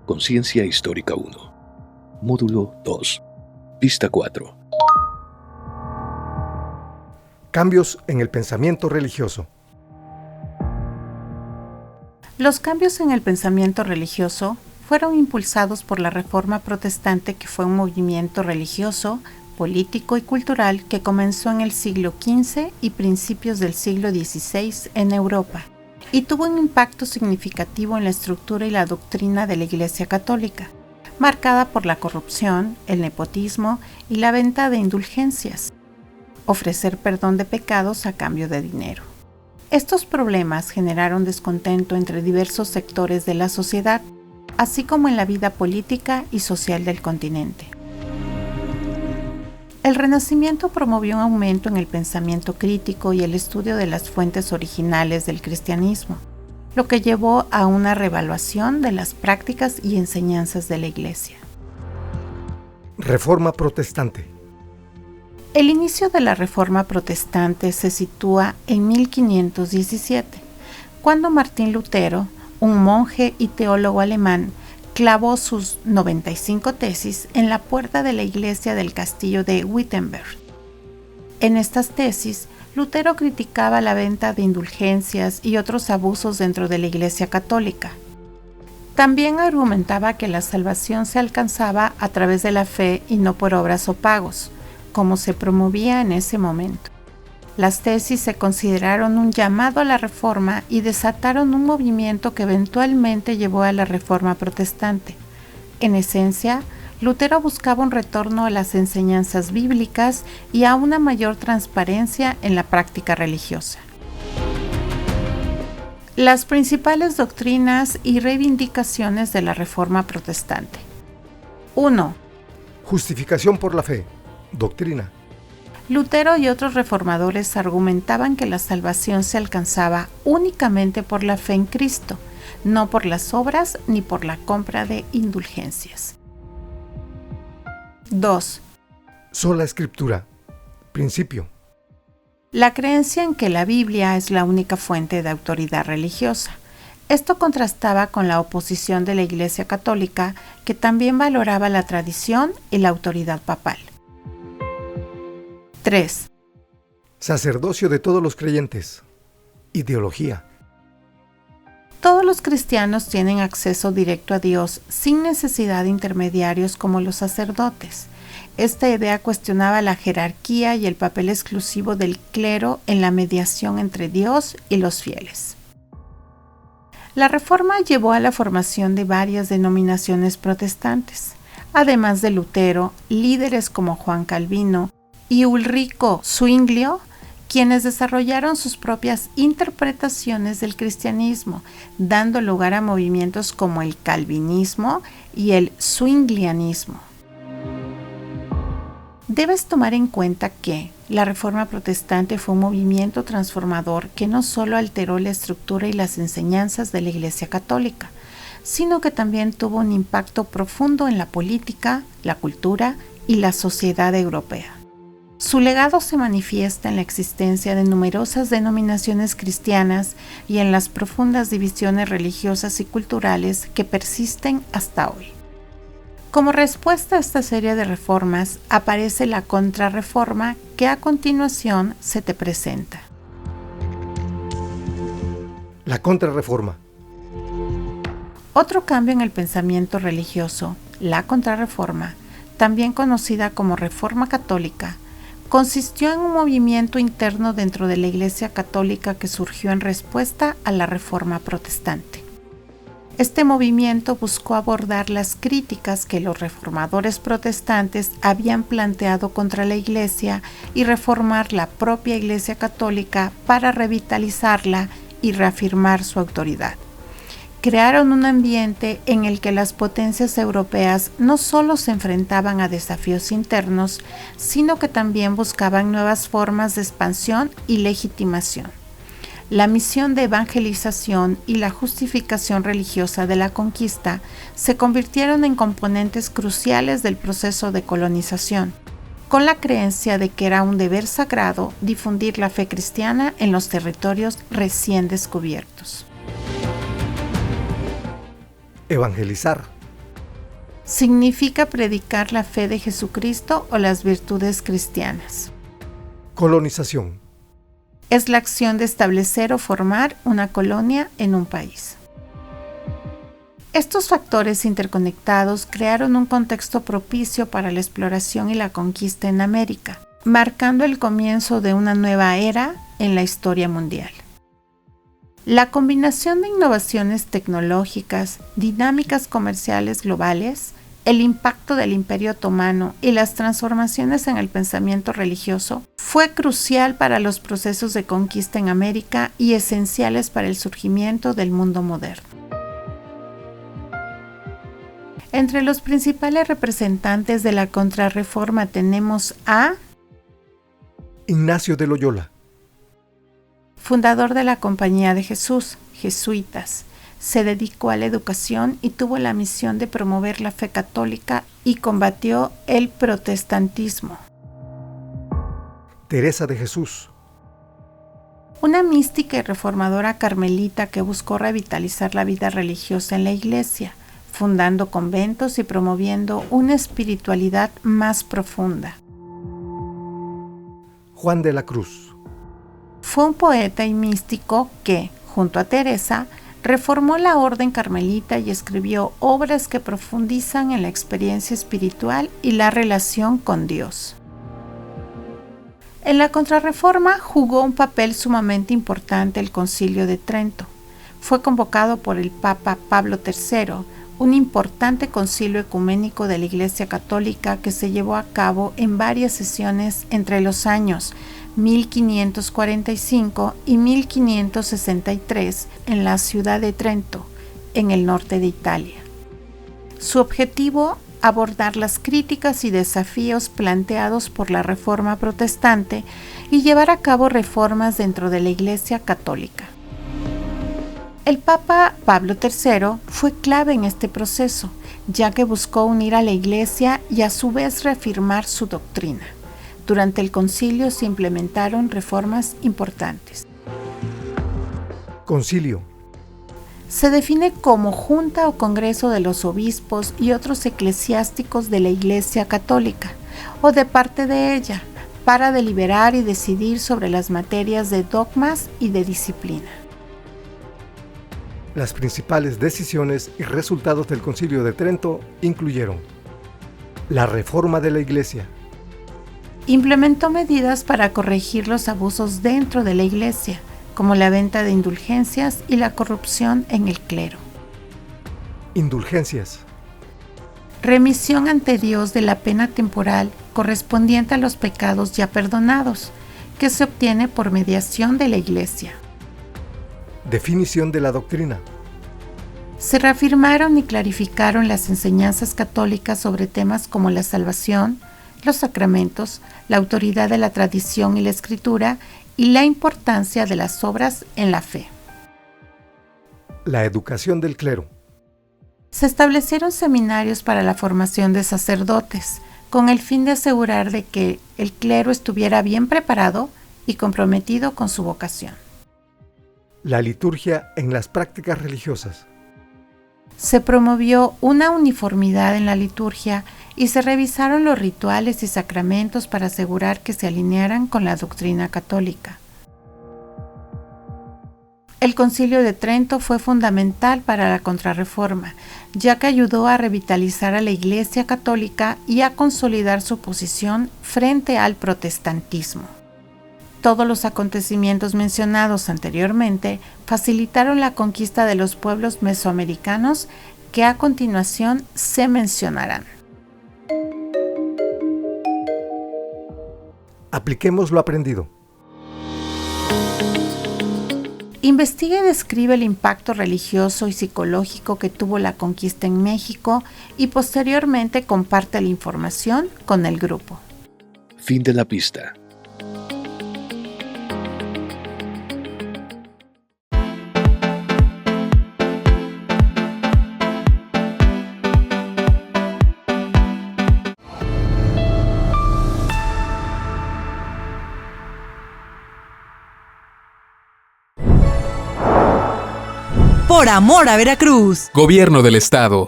Conciencia Histórica 1. Módulo 2. Pista 4. Cambios en el pensamiento religioso. Los cambios en el pensamiento religioso fueron impulsados por la Reforma Protestante, que fue un movimiento religioso, político y cultural que comenzó en el siglo XV y principios del siglo XVI en Europa, y tuvo un impacto significativo en la estructura y la doctrina de la Iglesia Católica, marcada por la corrupción, el nepotismo y la venta de indulgencias, ofrecer perdón de pecados a cambio de dinero. Estos problemas generaron descontento entre diversos sectores de la sociedad, así como en la vida política y social del continente. El Renacimiento promovió un aumento en el pensamiento crítico y el estudio de las fuentes originales del cristianismo, lo que llevó a una reevaluación de las prácticas y enseñanzas de la Iglesia. Reforma Protestante. El inicio de la Reforma Protestante se sitúa en 1517, cuando Martín Lutero, un monje y teólogo alemán, clavó sus 95 tesis en la puerta de la iglesia del castillo de Wittenberg. En estas tesis, Lutero criticaba la venta de indulgencias y otros abusos dentro de la Iglesia Católica. También argumentaba que la salvación se alcanzaba a través de la fe y no por obras o pagos, como se promovía en ese momento. Las tesis se consideraron un llamado a la reforma y desataron un movimiento que eventualmente llevó a la Reforma Protestante. En esencia, Lutero buscaba un retorno a las enseñanzas bíblicas y a una mayor transparencia en la práctica religiosa. Las principales doctrinas y reivindicaciones de la Reforma Protestante. 1. Justificación por la fe. Doctrina. Lutero y otros reformadores argumentaban que la salvación se alcanzaba únicamente por la fe en Cristo, no por las obras ni por la compra de indulgencias. 2. Sola Escritura. Principio. La creencia en que la Biblia es la única fuente de autoridad religiosa. Esto contrastaba con la oposición de la Iglesia Católica, que también valoraba la tradición y la autoridad papal. 3. Sacerdocio de todos los creyentes. Ideología. Todos los cristianos tienen acceso directo a Dios sin necesidad de intermediarios como los sacerdotes. Esta idea cuestionaba la jerarquía y el papel exclusivo del clero en la mediación entre Dios y los fieles. La Reforma llevó a la formación de varias denominaciones protestantes. Además de Lutero, líderes como Juan Calvino y Ulrico Zwinglio, quienes desarrollaron sus propias interpretaciones del cristianismo, dando lugar a movimientos como el calvinismo y el zwinglianismo. Debes tomar en cuenta que la Reforma Protestante fue un movimiento transformador que no solo alteró la estructura y las enseñanzas de la Iglesia Católica, sino que también tuvo un impacto profundo en la política, la cultura y la sociedad europea. Su legado se manifiesta en la existencia de numerosas denominaciones cristianas y en las profundas divisiones religiosas y culturales que persisten hasta hoy. Como respuesta a esta serie de reformas, aparece la Contrarreforma, que a continuación se te presenta. La Contrarreforma. Otro cambio en el pensamiento religioso, la Contrarreforma, también conocida como Reforma Católica, consistió en un movimiento interno dentro de la Iglesia Católica que surgió en respuesta a la Reforma Protestante. Este movimiento buscó abordar las críticas que los reformadores protestantes habían planteado contra la Iglesia y reformar la propia Iglesia Católica para revitalizarla y reafirmar su autoridad. Crearon un ambiente en el que las potencias europeas no solo se enfrentaban a desafíos internos, sino que también buscaban nuevas formas de expansión y legitimación. La misión de evangelización y la justificación religiosa de la conquista se convirtieron en componentes cruciales del proceso de colonización, con la creencia de que era un deber sagrado difundir la fe cristiana en los territorios recién descubiertos. Evangelizar. Significa predicar la fe de Jesucristo o las virtudes cristianas. Colonización. Es la acción de establecer o formar una colonia en un país. Estos factores interconectados crearon un contexto propicio para la exploración y la conquista en América, marcando el comienzo de una nueva era en la historia mundial. La combinación de innovaciones tecnológicas, dinámicas comerciales globales, el impacto del Imperio Otomano y las transformaciones en el pensamiento religioso fue crucial para los procesos de conquista en América y esenciales para el surgimiento del mundo moderno. Entre los principales representantes de la Contrarreforma tenemos a Ignacio de Loyola, fundador de la Compañía de Jesús, jesuitas. Se dedicó a la educación y tuvo la misión de promover la fe católica y combatió el protestantismo. Teresa de Jesús, Una mística y reformadora carmelita que buscó revitalizar la vida religiosa en la Iglesia, fundando conventos y promoviendo una espiritualidad más profunda. Juan de la Cruz, Fue un poeta y místico que, junto a Teresa, reformó la orden carmelita y escribió obras que profundizan en la experiencia espiritual y la relación con Dios. En la Contrarreforma jugó un papel sumamente importante el Concilio de Trento. Fue convocado por el Papa Pablo III, un importante concilio ecuménico de la Iglesia Católica que se llevó a cabo en varias sesiones entre los años 1545 y 1563 en la ciudad de Trento, en el norte de Italia. Su objetivo, abordar las críticas y desafíos planteados por la Reforma protestante y llevar a cabo reformas dentro de la Iglesia Católica. El Papa Pablo III fue clave en este proceso, ya que buscó unir a la Iglesia y a su vez reafirmar su doctrina. Durante el concilio se implementaron reformas importantes. Concilio. Se define como junta o congreso de los obispos y otros eclesiásticos de la Iglesia Católica, o de parte de ella, para deliberar y decidir sobre las materias de dogmas y de disciplina. Las principales decisiones y resultados del Concilio de Trento incluyeron la reforma de la Iglesia. Implementó medidas para corregir los abusos dentro de la Iglesia, como la venta de indulgencias y la corrupción en el clero. Indulgencias. Remisión ante Dios de la pena temporal correspondiente a los pecados ya perdonados, que se obtiene por mediación de la Iglesia. Definición de la doctrina. Se reafirmaron y clarificaron las enseñanzas católicas sobre temas como la salvación, los sacramentos, la autoridad de la tradición y la escritura y la importancia de las obras en la fe. La educación del clero. Se establecieron seminarios para la formación de sacerdotes, con el fin de asegurar de que el clero estuviera bien preparado y comprometido con su vocación. La liturgia en las prácticas religiosas. Se promovió una uniformidad en la liturgia y se revisaron los rituales y sacramentos para asegurar que se alinearan con la doctrina católica. El Concilio de Trento fue fundamental para la Contrarreforma, ya que ayudó a revitalizar a la Iglesia Católica y a consolidar su posición frente al protestantismo. Todos los acontecimientos mencionados anteriormente facilitaron la conquista de los pueblos mesoamericanos que a continuación se mencionarán. Apliquemos lo aprendido. Investiga y describe el impacto religioso y psicológico que tuvo la conquista en México y posteriormente comparte la información con el grupo. Fin de la pista. Por amor a Veracruz. Gobierno del Estado.